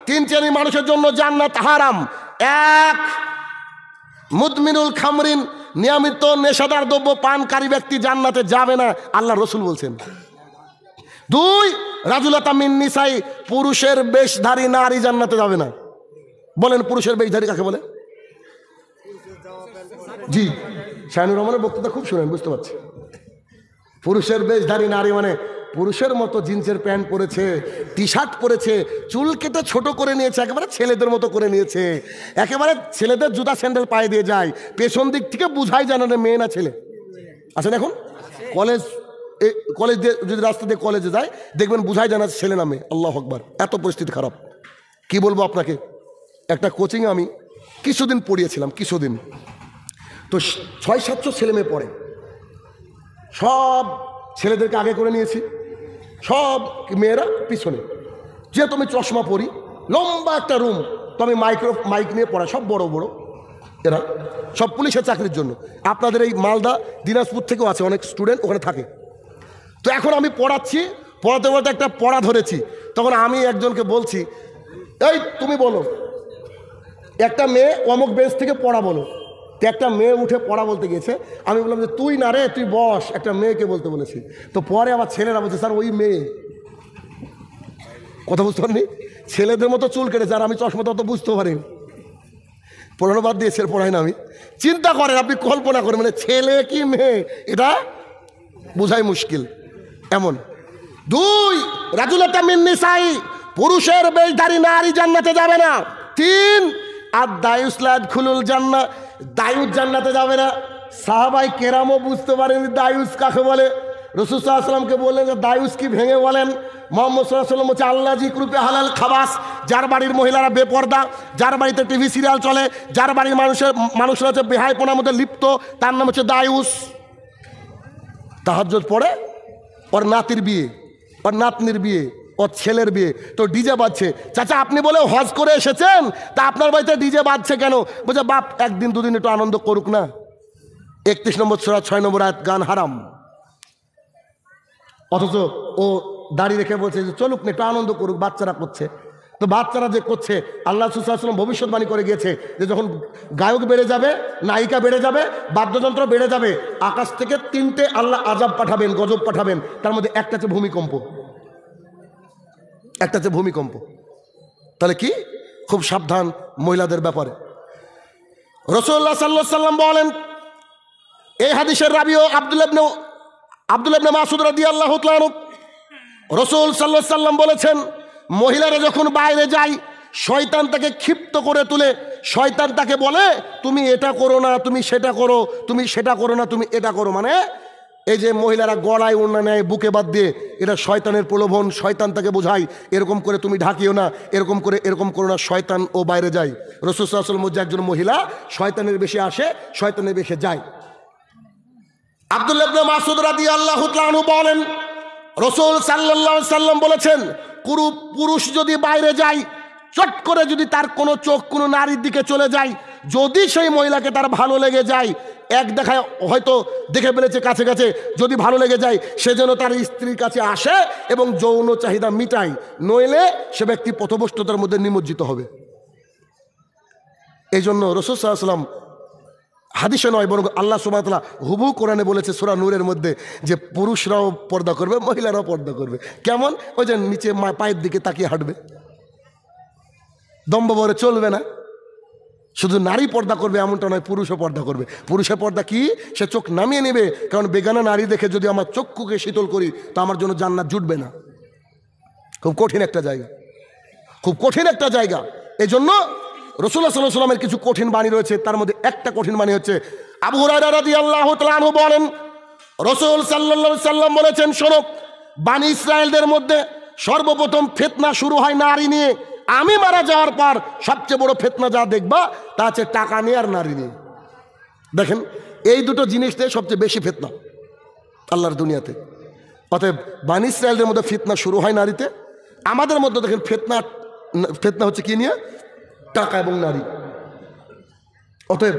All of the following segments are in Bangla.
তিন শ্রেণীর মানুষের জন্য জান্নাত হারাম। এক, মুদমিনুল খামরিন, নিয়মিত নেশাদার দ্রব্য পানকারী ব্যক্তি জান্নাতে যাবে না, আল্লাহ রসুল বলছেন। দুই, রাজুলাতা মিন নিসাই, পুরুষের বেশধারী নারী জান্নাতে যাবে না। বলেন পুরুষের বেশধারী কাকে বলে? জি, শাহিনুর রহমানের বক্তৃতা খুব শুনেন, বুঝতে পারছি। পুরুষের বেশধারী নারী মানে পুরুষের মতো জিন্সের প্যান্ট পরেছে, টি শার্ট পরেছে, চুল কেটে ছোট করে নিয়েছে, একেবারে ছেলেদের মতো করে নিয়েছে, একেবারে ছেলেদের জুতা স্যান্ডেল পায়ে দিয়ে যায়, পেছন দিক থেকে বুঝাই জানা না মেয়ে না ছেলে। আচ্ছা দেখুন, কলেজ দিয়ে যদি রাস্তা দিয়ে কলেজে যায় দেখবেন বুঝাই জানা ছেলে না মেয়ে। আল্লাহ আকবার, এত পরিস্থিতি খারাপ। কি বলবো আপনাকে, একটা কোচিংয়ে আমি কিছুদিন পড়িয়েছিলাম, কিছুদিন তো 600-700 ছেলে মেয়ে পড়ে, সব ছেলেদেরকে আগে করে নিয়েছি, সব মেয়েরা পিছনে। যেহেতু আমি চশমা পরি, লম্বা একটা রুম, তো আমি মাইক নিয়ে পড়াই, সব বড় বড়, এরা সব পুলিশের চাকরির জন্য। আপনাদের এই মালদা দিনাজপুর থেকেও আছে অনেক স্টুডেন্ট, ওখানে থাকে। তো এখন আমি পড়াচ্ছি, পড়াতে পড়াতে একটা পড়া ধরেছি, তখন আমি একজনকে বলছি, এই তুমি বলো, একটা মেয়ে অমুক বেঞ্চ থেকে পড়া বলো। তো একটা মেয়ে উঠে পড়া বলতে গেছে, আমি বললাম যে তুই না রে, তুই বস, একটা মেয়েকে বলতে বলেছি। তো পরে আবার ছেলেরা বলছে স্যার ওই মেয়ে। কথা বুঝতে পারিনি, ছেলেদের মতো চুল কেটেছে, আর আমি চশমা তো বুঝতে পারিনি। পড়ানো বাদ দিয়ে ছেলে পড়াই না আমি। চিন্তা করেন, আপনি কল্পনা করেন, মানে ছেলে কি মেয়ে এটা বোঝাই মুশকিল এমন। দুই, রাজুলাতা মিন নিসাই, পুরুষের বেশধারী নারী জান্নাতে যাবে না। তিন, আর দায়ুস লা ইয়াদখুলুল জান্নাহ, দায়ুস জান্নাতে যাবে না। সাহাবাই কেরামও বুঝতে পারেন দায়ুস কাকে বলে। রাসূল সাল্লাল্লাহু আলাইহি ওয়াসাল্লামকে বললেন যে দায়ুস কি, ভেঙে বলেন। মুহাম্মদ সাল্লাল্লাহু আলাইহি ওয়াসাল্লাম হচ্ছে আল্লাহ জিকরুপে হালাল খাবাস, যার বাড়ির মহিলারা বেপর্দা, যার বাড়িতে টিভি সিরিয়াল চলে, যার বাড়ির মানুষরা হচ্ছে বেহাইপনার মধ্যে লিপ্ত, তার নাম হচ্ছে দায়ুস। তাহাজ্জুদ পড়ে, ওর নাতির বিয়ে, ওর নাতনির বিয়ে, ওর ছেলের বিয়ে, তো ডিজে বাজছে। চাচা আপনি বলে হজ করে এসেছেন, তা আপনার বাড়িতে ডিজে বাজছে কেন? বলছে বাপ একদিন দুদিন একটু আনন্দ করুক না। 31 নম্বর সূরা 6 নম্বর আয়াত, গান হারাম। অথচ ও দাঁড়িয়ে রেখে বলছে যে চলুক না, একটু আনন্দ করুক, বাচ্চারা করছে। তো বাচ্চারা যে করছে, আল্লাহ রাসূল সাল্লাল্লাহু আলাইহি ওয়াসাল্লাম ভবিষ্যৎবাণী করে গিয়েছে যে যখন গায়ক বেড়ে যাবে, নায়িকা বেড়ে যাবে, বাদ্যযন্ত্র বেড়ে যাবে, আকাশ থেকে 3টে আল্লাহ আযাব পাঠাবেন, গজব পাঠাবেন। তার মধ্যে একটা হচ্ছে ভূমিকম্প, একটা হচ্ছে ভূমিকম্প। তাহলে কি, খুব সাবধান মহিলাদের ব্যাপারে। রাসূলুল্লাহ সাল্লাল্লাহু আলাইহি ওয়াসাল্লাম বলেন, এই হাদিসের রাবিও আব্দুল্লাহ ইবনে মাসউদ রাদিয়াল্লাহু তাআলা আনহু, রাসূল সাল্লাল্লাহু আলাইহি ওয়াসাল্লাম বলেছেন, মহিলারা যখন বাইরে যায়, শয়তান তাকে ক্ষিপ্ত করে তুলে, শয়তান তাকে বলে তুমি এটা করো না, তুমি সেটা করো, তুমি সেটা করো না, তুমি এটা করো। মানে এই যে মহিলারা গলায় ওড়না নেয়, বুকে বাদ দিয়ে, এটা শয়তানের প্রলোভন। শয়তান তাকে বোঝায় এরকম করে তুমি ঢাকিও না, এরকম করে এরকম করো না, শয়তান ও বাইরে যায়। রাসূল সাল্লাল্লাহু আলাইহি ওয়াসাল্লাম মধ্যে একজন মহিলা শয়তানের বেশে আসে, শয়তানের বেশে যায়। আব্দুল্লাহ ইবনে মাসউদ রাদিয়াল্লাহু তাআলা আনহু বলেন, রাসূল সাল্লাল্লাহু আলাইহি ওয়াসাল্লাম বলেছেন, পুরুষ যদি বাইরে যায়, চট করে যদি তার কোনো চোখ কোনো নারীর দিকে চলে যায়, যদি সেই মহিলাকে তার ভালো লেগে যায়, এক দেখায় হয়তো দেখে ফেলেছে কাছে কাছে, যদি ভালো লেগে যায়, সে যেন তার স্ত্রীর কাছে আসে এবং যৌন চাহিদা মিটায়, নইলে সে ব্যক্তি পথভ্রষ্টতার মধ্যে নিমজ্জিত হবে। এই জন্য রাসূল সাল্লাল্লাহু আলাইহি ওয়াসাল্লাম হাদিসে নয় বরং আল্লাহ সুবহানাহু ওয়া তাআলা হুবহু কোরআনে বলেছে সূরা নূরের মধ্যে যে পুরুষরাও পর্দা করবে, মহিলারাও পর্দা করবে। কেমন? ওই যে নিচে পায়ের দিকে তাকিয়ে হাঁটবে, দম্ভ ভরে চলবে না। শুধু নারী পর্দা করবে এমনটা নয়, পুরুষও পর্দা করবে। পুরুষের পর্দা কি? সে চোখ নামিয়ে নেবে, কারণ বেগানা নারী দেখে যদি আমার চক্ষুকে শীতল করি তো আমার জন্য জান্নাত জুটবে না। খুব কঠিন একটা জায়গা, খুব কঠিন একটা জায়গা। এই জন্য রাসূলুল্লাহ সাল্লাল্লাহু আলাইহি ওয়াসাল্লামের কিছু কঠিন বাণী রয়েছে, তার মধ্যে একটা কঠিন বাণী হচ্ছে, আবু হুরায়রা রাদিয়াল্লাহু তাআলা আনহু বলেন, রাসূল সাল্লাল্লাহু আলাইহি ওয়াসাল্লাম বলেছেন, শোনো, বনী ইসরায়েলদের মধ্যে সর্বপ্রথম ফিতনা শুরু হয় নারী নিয়ে। আমি মারা যাওয়ার পর সবচেয়ে বড় ফিতনা যা দেখবা তা হচ্ছে টাকা নিয়ে আর নারী নিয়ে। দেখেন, এই দুটো জিনিস নিয়ে সবচেয়ে বেশি ফিতনা আল্লাহর দুনিয়াতে। অতএব বনী ইসরায়েলদের মধ্যে ফিতনা শুরু হয় নারীতে, আমাদের মধ্যে দেখেন ফিতনা হচ্ছে কি নিয়ে? টাকা এবং নারী। অতএব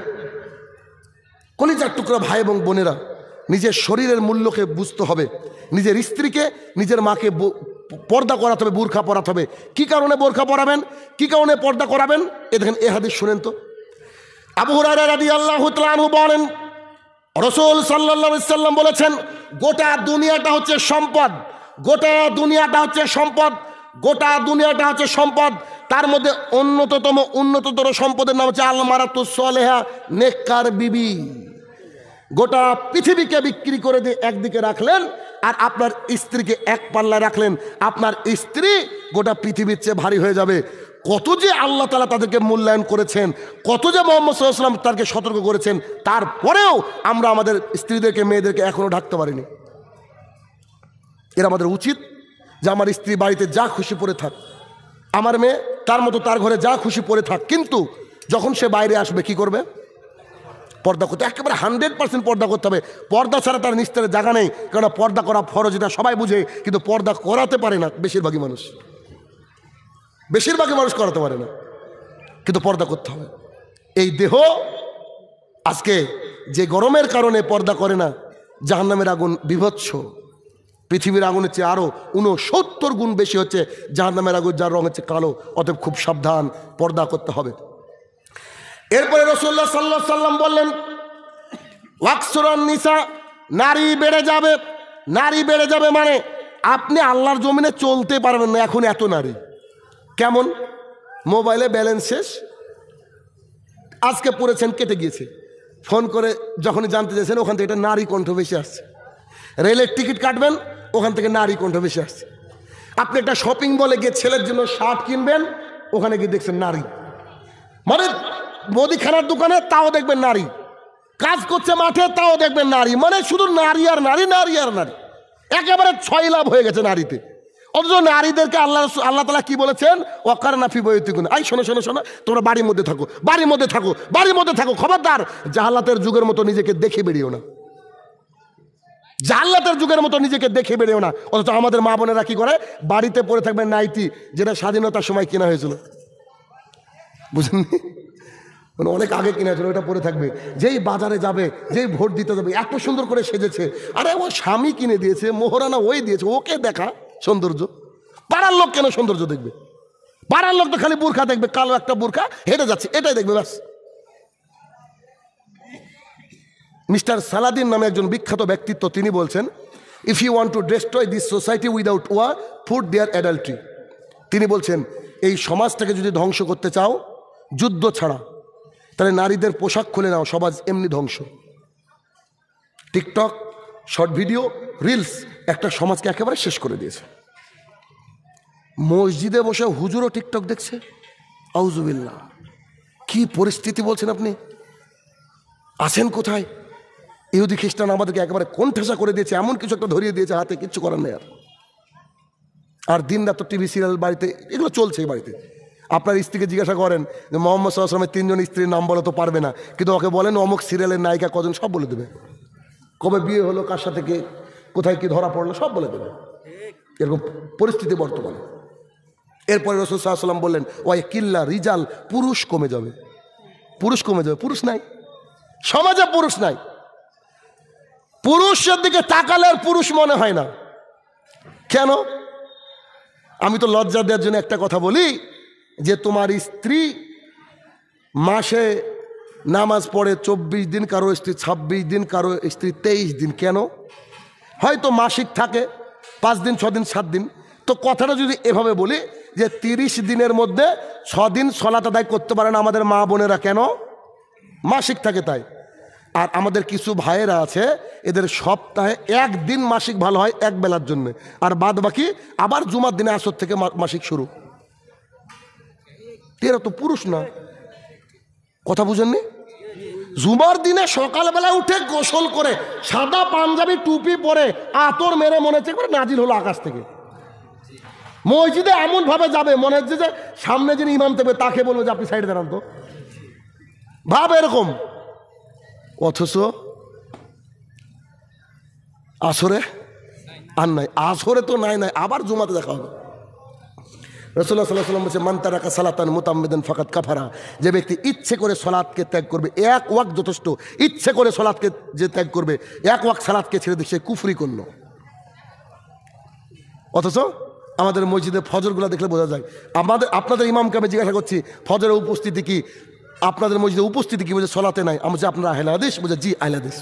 কলিজার টুকরা ভাই এবং বোনেরা, নিজের শরীরের মূল্যকে বুঝতে হবে, নিজের স্ত্রীকে, নিজের মাকে পর্দা করাতে হবে, বুরখা পরাতে হবে। কি কারণে বোরখা পরাবেন, কি কারণে পর্দা করাবেন? এ দেখেন, এ হাদিস শুনেন তো। আবু হুরায়রা রাদিয়াল্লাহু তাআলা আনহু বলেন, রাসূল সাল্লাল্লাহু আলাইহি সাল্লাম বলেছেন, গোটা দুনিয়াটা হচ্ছে সম্পদ, গোটা দুনিয়াটা হচ্ছে সম্পদ, গোটা দুনিয়াটা হচ্ছে সম্পদ। তার মধ্যে উন্নততর সম্পদের নাম হচ্ছে আল মারাতুস সালেহা, নেককার বিবি। গোটা পৃথিবীকে বিক্রি করে দিয়ে একদিকে রাখলেন, আর আপনার স্ত্রীকে এক পাল্লায় রাখলেন, আপনার স্ত্রী গোটা পৃথিবীর চেয়ে ভারী হয়ে যাবে। কত যে আল্লাহ তাআলা তাদেরকে মূল্যায়ন করেছেন, কত যে মুহাম্মদ সাল্লাল্লাহু আলাইহি ওয়াসাল্লাম তাদেরকে সতর্ক করেছেন, তারপরেও আমরা আমাদের স্ত্রীদেরকে, মেয়েদেরকে এখনো ঢাকতে পারিনি। এর আমাদের উচিত যে আমার স্ত্রী বাড়িতে যা খুশি পরে থাক, আমার মেয়ে তার মতো তার ঘরে যা খুশি পরে থাক, কিন্তু যখন সে বাইরে আসবে কি করবে? পর্দা করতে, একেবারে 100% পর্দা করতে হবে। পর্দা ছাড়া তার নিস্তারের জায়গা নেই, কারণ পর্দা করা ফরজ, এটা সবাই বুঝে, কিন্তু পর্দা করাতে পারে না বেশিরভাগই মানুষ করাতে পারে না, কিন্তু পর্দা করতে হবে। এই দেহ আজকে যে গরমের কারণে পর্দা করে না, জাহান্নামের আগুন বিভৎস, পৃথিবীর আগুনের চেয়ে আরো 69 গুণ বেশি হচ্ছে জাহান্নামের আগুন, যার রং হচ্ছে কালো। অতএব খুব সাবধান, পর্দা করতে হবে। এরপরে রাসূলুল্লাহ সাল্লাল্লাহু আলাইহি সাল্লাম বললেন, ওয়াকসুরান নিসা, নারী বেড়ে যাবে। নারী বেড়ে যাবে মানে আপনি আল্লাহর জমিনে চলতে পারবেন না। এখন এত নারী, কেমন? মোবাইলে ব্যালেন্স শেষ, আজকে পড়েছেন কেটে গিয়েছে, ফোন করে যখনই জানতে চাইছেন ওখান থেকে এটা নারী কণ্ঠ বেশি আসছে। রেলের টিকিট কাটবেন, ওখান থেকে নারী কণ্ঠ বেশি আসছে। আপনি একটা শপিং মলে গিয়ে ছেলের জন্য শার্ট কিনবেন, ওখানে গিয়ে দেখছেন নারী। মানে মুদিখানার দোকানে তাও দেখবেন নারী, কাজ করছে মাঠে তাও দেখবেন নারী। মানে শুধু নারী আর নারী, নারী আর নারী, একেবারে 6 লাভ হয়ে গেছে নারীতে। অথচ নারীদেরকে আল্লাহ তাআলা কি বলেছেন? ওয়াকারনা ফি বুয়ুতিকুন্না, আই শোনো, তোমরা বাড়ির মধ্যে থাকো, বাড়ির মধ্যে থাকো। খবরদার, জাহালাতের যুগের মতো নিজেকে দেখে বেরিয়েও না, জাহালাতের যুগের মতো নিজেকে দেখে বেরিয়েও না। অথচ আমাদের মা বোনেরা কি করে? বাড়িতে পরে থাকবে নাইটি, যেটা স্বাধীনতার সময় কেনা হয়েছিল, বুঝলেন? মানে অনেক আগে কিনা ছিল, ওটা পরে থাকবে। যেই বাজারে যাবে, যেই ভোট দিতে যাবে, এত সুন্দর করে সেজেছে। আরে ও স্বামী কিনে দিয়েছে, মোহরানা ওই দিয়েছে, ওকে দেখা সৌন্দর্য। পাড়ার লোক কেন সৌন্দর্য দেখবে? পাড়ার লোক তো খালি বোরখা দেখবে, কালো একটা বোরখা হেঁটে যাচ্ছে, এটাই দেখবে ব্যাস। মিস্টার সালাদিন নামে একজন বিখ্যাত ব্যক্তিত্ব, তিনি বলছেন, if you want to destroy this society without war, food there adultery. তিনি বলছেন, এই সমাজটাকে যদি ধ্বংস করতে চাও যুদ্ধ ছাড়া, তাহলে নারীদের পোশাক খুলে নাও, সমাজ এমনি ধ্বংস। টিকটক, শর্ট ভিডিও, রিলস একটা সমাজকে একেবারে শেষ করে দিয়েছে। মসজিদে বসে হুজুরও টিকটক দেখছে, আউযুবিল্লাহ। কি পরিস্থিতি বলছেন আপনি? আছেন কোথায়? ইহুদি খ্রিস্টান আমাদেরকে একেবারে কোণঠাসা করে দিয়েছে, এমন কিছু একটা ধরিয়ে দিয়েছে হাতে, কিচ্ছু করার নেই। আর দিন রাত টিভি সিরিয়াল বাড়িতে এগুলো চলছে বাড়িতে। আপনার স্ত্রীকে জিজ্ঞাসা করেন যে মুহাম্মদ সাল্লাল্লাহু আলাইহি ওয়াসাল্লামের 3 জন স্ত্রীর নাম বলে, তো পারবে না, কিন্তু ওকে বলেন অমুক সিরিয়ালের নায়িকা কজন, সব বলে দেবে। কবে বিয়ে হলো, কার সাথে কে, কোথায় কি ধরা পড়লো, সব বলে দেবে। এরকম পরিস্থিতি বর্তমানে। এরপরে রাসূল সাল্লাল্লাহু আলাইহি ওয়াসাল্লাম বললেন, ওয়াই কিল্লা রিজাল, পুরুষ কমে যাবে, পুরুষ কমে যাবে। পুরুষ নাই সমাজে, পুরুষ নাই। পুরুষের দিকে তাকালে আর পুরুষ মনে হয় না। কেন? আমি তো লজ্জা দেওয়ার জন্য একটা কথা বলি, যে তোমার স্ত্রী মাসে নামাজ পড়ে 24 দিন, কারো স্ত্রী 26 দিন, কারো স্ত্রী 23 দিন। কেন? হয়তো মাসিক থাকে 5 দিন, 6 দিন, 7 দিন। তো কথাটা যদি এভাবে বলি যে 30 দিনের মধ্যে 6 দিন সলাত আদায় করতে পারে না আমাদের মা বোনেরা, কেন? মাসিক থাকে তাই। আর আমাদের কিছু ভাইয়েরা আছে, এদের সপ্তাহে 1 দিন মাসিক ভালো হয়, 1 বেলার জন্য, আর বাদ বাকি আবার জুমার দিনে আসর থেকে মাসিক শুরু। এরা তো পুরুষ না, কথা বুঝেননি? জুমার দিনে সকালবেলা উঠে গোসল করে, সাদা পাঞ্জাবি টুপি পরে, আতর মেরে মনে হচ্ছে করে নাজিল হলো আকাশ থেকে। মসজিদে এমন ভাবে যাবে মনে হচ্ছে যে সামনে যিনি ইমাম থাকবে তাকে বলবে যে আপনি সাইডে দাঁড়ান তো, ভাব এরকম। অথচ আসরে আর নাই, আসরে তো নাই, আবার জুমাতে দেখা হবে। রাসূলুল্লাহ সাল্লাল্লাহু আলাইহি ওয়াসাল্লাম বলেছে, মান তারাকা সালাতান মুতাম্মিদান ফাকাদ কাফারা। যে ব্যক্তি ইচ্ছে করে সালাতকে ত্যাগ করবে, 1 ওয়াক্ত যথেষ্ট, ইচ্ছে করে সালাতকে যে ত্যাগ করবে, 1 ওয়াক্ত সালাতকে ছেড়ে দিয়ে সে কুফরি করলো। অথচ আমাদের মসজিদে ফজরগুলো দেখলে বোঝা যায়। আপনাদের ইমামকে আমি জিজ্ঞাসা করছি ফজরের উপস্থিতি কি, আপনাদের মসজিদে উপস্থিতি কি? বলছে সলাতে নাই। আমি বলছি আপনারা আহলে হাদিস? বলছে জি আহলে হাদিস।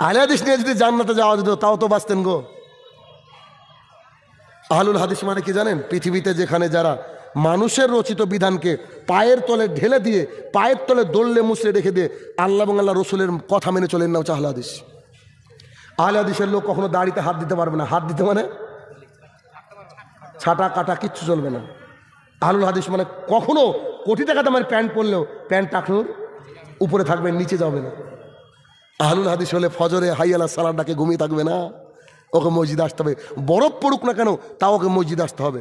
আহলে হাদিস নিয়ে যদি জান্নাতে যাওয়া যেত তাও তো বাঁচতেন গো। আহলুল হাদিস মানে কি জানেন? পৃথিবীতে যেখানে যারা মানুষের রচিত বিধানকে পায়ের তলে ঢেলে দিয়ে, পায়ের তলে দৌড়লে মুছড়ে রেখে দিয়ে আল্লাহ এবং আল্লাহ রসুলের কথা মেনে চলেন না, হচ্ছে আহলে হাদিস। আহলে হাদিসের লোক কখনো দাড়িতে হাত দিতে পারবে না। হাত দিতে মানে ছাটা কাটা কিচ্ছু চলবে না। আহলুল হাদিস মানে কখনো কোটি টাকা দামের প্যান্ট পরলেও প্যান্ট টাকনুর উপরে থাকবে, নিচে যাবে না। আহলুল হাদিস হলে ফজরে হাই আলা সালার ডাকে ঘুমিয়ে থাকবে না, ওকে মসজিদে আসতে হবে। বরফ পড়ুক না কেন তাও ওকে মসজিদে আসতে হবে।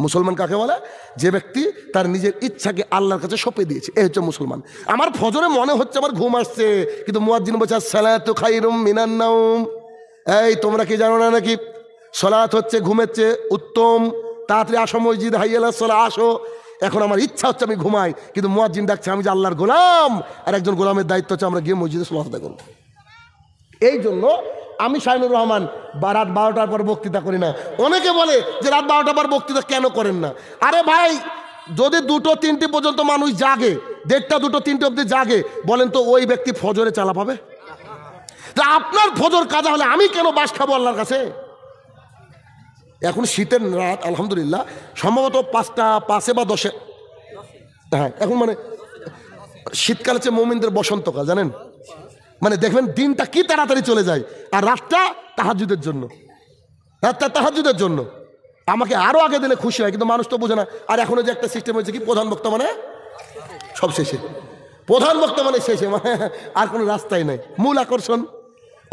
মুসলমান কাকে বলে? যে ব্যক্তি তার নিজের ইচ্ছাকে আল্লাহর কাছে সঁপে দিয়েছে, এই হচ্ছে মুসলমান। আমার ফজরে মনে হচ্ছে আমার ঘুম আসছে, কিন্তু মুয়াজ্জিন বলছে আসসালাতু খায়রুম মিনান নাওম। এই তোমরা কি জানো না নাকি সালাত হচ্ছে ঘুমের চেয়ে উত্তম, তাড়াতাড়ি আসো মসজিদে, হাই আলা সালাহ আসো। এখন আমার ইচ্ছা হচ্ছে আমি ঘুমাই, কিন্তু মুয়াজ্জিন ডাকছে, আমি যে আল্লাহর গোলাম, আর একজন গোলামের দায়িত্ব হচ্ছে আমরা গিয়ে মসজিদে সালাত আদায় করব। এই জন্য আমি শাহিনুর রহমান রাত 12টার পর বক্তৃতা করি না। অনেকে বলে যে রাত 12টার পর বক্তৃতা কেন করেন না? আরে ভাই, যদি 2-3 পর্যন্ত মানুষ জাগে, 1:30, 2, 3 অবধি জাগে, বলেন তো ওই ব্যক্তি ফজরে চালা পাবে? আপনার ফজর কাজা হলে আমি কেন বাস খাবো আল্লাহর কাছে? এখন শীতের রাত আলহামদুলিল্লাহ, সম্ভবত 5টা 5 বা 10, হ্যাঁ এখন মানে শীতকাল হচ্ছে মুমিনদের বসন্তকাল, জানেন? মানে দেখবেন দিনটা কি তাড়াতাড়ি চলে যায়, আর রাতটা তাহাজ্জুদের জন্য, রাতটা তাহাজ্জুদের জন্য। আমাকে আরো আগে দিলে খুশি হয়, কিন্তু মানুষ তো বোঝে না। আর এখনো যে একটা সিস্টেম হয়েছে কি, প্রধান বক্তা মানে সব শেষে, প্রধান বক্তা মানে শেষে, মানে আর কোনো রাস্তাই নাই, মূল আকর্ষণ।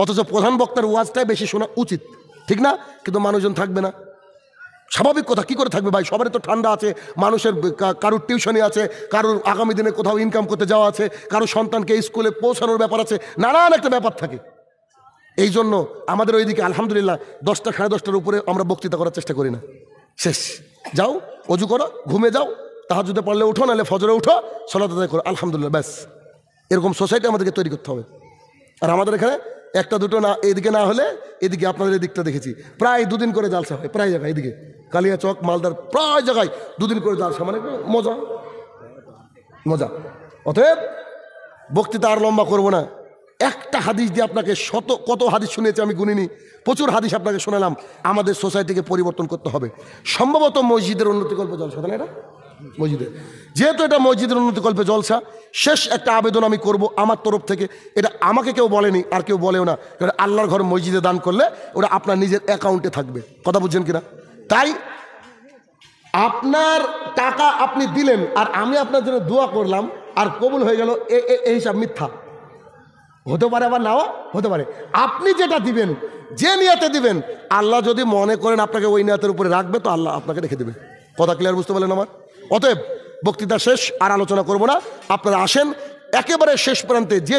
অথচ প্রধান বক্তার ওয়াজটাই বেশি শোনা উচিত, ঠিক না? কিন্তু মানুষজন থাকবে না, স্বাভাবিক কথা। কি করে থাকবে ভাই? সবারই তো ঠান্ডা আছে, মানুষের কারোর টিউশনি আছে, কারোর আগামী দিনে কোথাও ইনকাম করতে যাওয়া আছে, কারোর সন্তানকে স্কুলে পৌঁছানোর ব্যাপার আছে, নানান একটা ব্যাপার থাকে। এই জন্য আমাদের ওইদিকে আলহামদুলিল্লাহ 10টা 10:30টার উপরে আমরা বক্তৃতা করার চেষ্টা করি না। শেষ, যাও অজু করো, ঘুমে যাও, তাহাজ্জুদে পড়লে উঠো, নাহলে ফজরে উঠো, সালাত আদায় করো, আলহামদুলিল্লাহ, ব্যাস। এরকম সোসাইটি আমাদেরকে তৈরি করতে হবে। আর আমাদের এখানে 1-2 না, এদিকে না হলে এদিকে, আপনাদের এদিকটা দেখেছি প্রায় 2 দিন করে জালসা হয়, প্রায় জায়গায়, এদিকে কালিয়াচক, মালদার প্রায় জায়গায় 2 দিন করে জালসা, মানে মজা মজা। অতএব বক্তৃতা আর লম্বা করবো না। একটা হাদিস দিয়ে আপনাকে কত হাদিস শুনিয়েছি আমি গুনিনি, প্রচুর হাদিস আপনাকে শোনালাম। আমাদের সোসাইটিকে পরিবর্তন করতে হবে। সম্ভবত মসজিদের উন্নতিকল্পে জলসা, তাই না? এটা মসজিদে, যেহেতু এটা মসজিদের উন্নতিকল্পে জলসা, শেষ একটা আবেদন আমি করব আমার তরফ থেকে। এটা আমাকে কেউ বলেনি, আর কেউ বলেও না। আল্লাহর ঘর মসজিদে দান করলে ওটা আপনার নিজের অ্যাকাউন্টে থাকবে, কথা বুঝছেন কিনা? তাই আপনার টাকা আপনি দিলেন, আর আমি আপনার জন্য দোয়া করলাম, আর কবুল হয়ে গেল, এই হিসাব মিথ্যা হতে পারে, আবার নাও হতে পারে। আপনি যেটা দিবেন, যে নিয়াতে দিবেন, আল্লাহ যদি মনে করেন আপনাকে ওই নিয়াতের উপরে রাখবে, তো আল্লাহ আপনাকে রেখে দেবে। কথা ক্লিয়ার বুঝতে পারলেন আমার? অতএব বক্তৃতা শেষ, আর আলোচনা করব না। আপনারা আসেন একেবারে শেষ প্রান্তে, যে